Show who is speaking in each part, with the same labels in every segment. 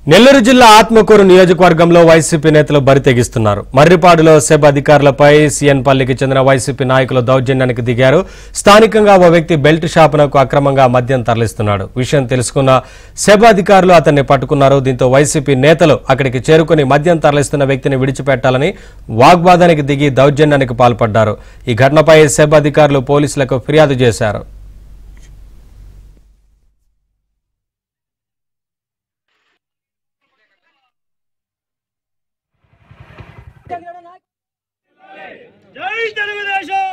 Speaker 1: నెల్లూరు జిల్లా ఆత్మకూరు నియోజకవర్గంలో వైసీపీ నేతలు బరితెగిస్తున్నారు. మర్రిపాడులో సెబ్ అధికారులపై సీఎన్పల్లికి చెందిన వైసీపీ నాయకులు దౌర్జన్యానికి దిగారు. స్థానికంగా ఓ వ్యక్తి బెల్ట్ షాపునకు అక్రమంగా మద్యం తరలిస్తున్నాడు. విషయం తెలుసుకున్న సెబ్ అధికారులు అతన్ని పట్టుకున్నారు. దీంతో వైసీపీ నేతలు అక్కడికి చేరుకుని మద్యం తరలిస్తున్న వ్యక్తిని విడిచిపెట్టాలని వాగ్వాదానికి దిగి దౌర్జన్యానికి పాల్పడ్డారు. ఈ ఘటనపై సెబ్ అధికారులు పోలీసులకు ఫిర్యాదు చేశారు.
Speaker 2: జై తెలుగుదేశం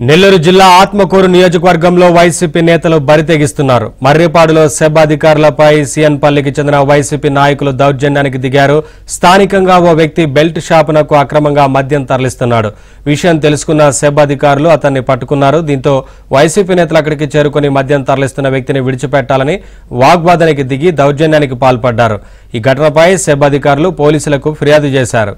Speaker 2: నెల్లూరు జిల్లా ఆత్మకూరు నియోజకవర్గంలో వైసీపీ నేతలు బరితెగిస్తున్నారు. మర్రిపాడులో సెబ్ అధికారులపై సీఎన్పల్లికి చెందిన వైసీపీ నాయకులు దౌర్జన్యానికి దిగారు. స్థానికంగా ఓ వ్యక్తి బెల్ట్ షాపునకు అక్రమంగా మద్యం తరలిస్తున్నాడు. విషయం తెలుసుకున్న సెబ్ అధికారులు అతన్ని పట్టుకున్నారు. దీంతో వైసీపీ నేతలు అక్కడికి చేరుకుని మద్యం తరలిస్తున్న వ్యక్తిని విడిచిపెట్టాలని వాగ్వాదానికి దిగి దౌర్జన్యానికి పాల్పడ్డారు. ఈ ఘటనపై సెబ్ అధికారులు పోలీసులకు ఫిర్యాదు చేశారు.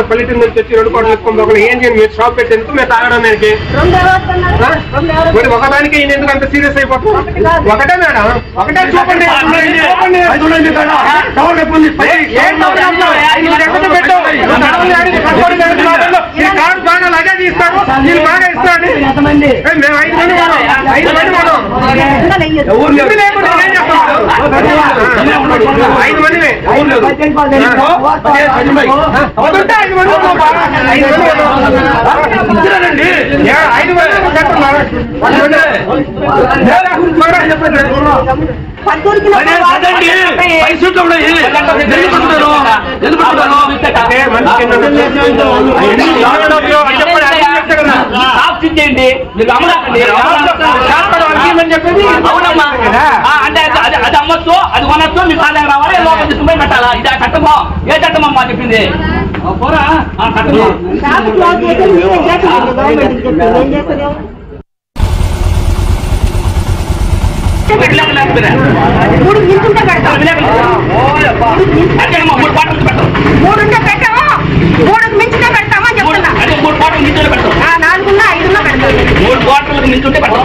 Speaker 3: పల్లెటూరు నుంచి వచ్చి 2 కోట్లు ఎత్తుకోవాలి. ఏం చేయండి మీరు షాప్ పెట్టేందుకు మేము తాగడానికి ఒకదానికి ఈయన ఎందుకు అంత సీరియస్ అయిపోతుంది? ఒకటే మేడం, ఒకటే చూపండి. కార్డు బాగా లగే తీస్తారు, మీరు బాగా ఇస్తాండి. మేము 5 మంది మనం 5 మంది మనం 5 మంది
Speaker 2: అంటే అది అమ్మొచ్చు, అది కొనొచ్చు, మీ కాళ్ళకి రావాలి, లోపల తీసుకుపోయి పెట్టాలా? ఇది ఆ చట్టమో? ఏ చట్టమమ్మా చెప్పింది? మించుంటే పెట్టాం.